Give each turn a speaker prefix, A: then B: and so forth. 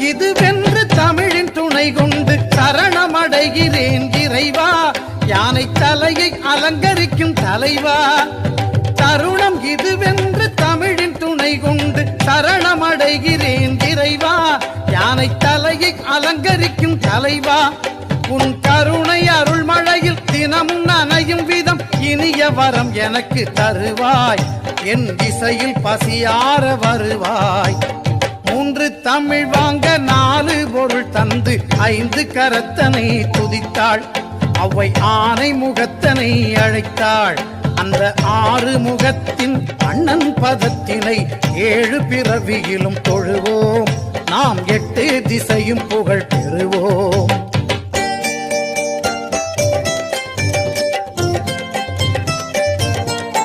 A: இதுவென்று தமிழின் துணை கொண்டு சரணமடைகிறேன் இறைவா. யானை தலையை அலங்கரிக்கும் தலைவா. தருணம் இதுவென்று தமிழின் துணை கொண்டு சரணமடைகிறேன் இறைவா. யானை தலையை அலங்கரிக்கும் தலைவா. உன் கருணை அருள்மழையில் தினமும் நனையும் விதம் இனிய வரம் எனக்கு தருவாய். என் இசையில் பசியார வருவாய். 3 தமிழ் வாங்க 4 பொருள் தந்து 5 கரத்தனை துதித்தாள். அவ்வை ஆனை முகத்தனை அழைத்தாள். அந்த 6 முகத்தின் அண்ணன் பதத்தினை 7 பிறவியிலும் தொழுவோம். நாம் 8 திசையும் புகழ் பெறுவோம்.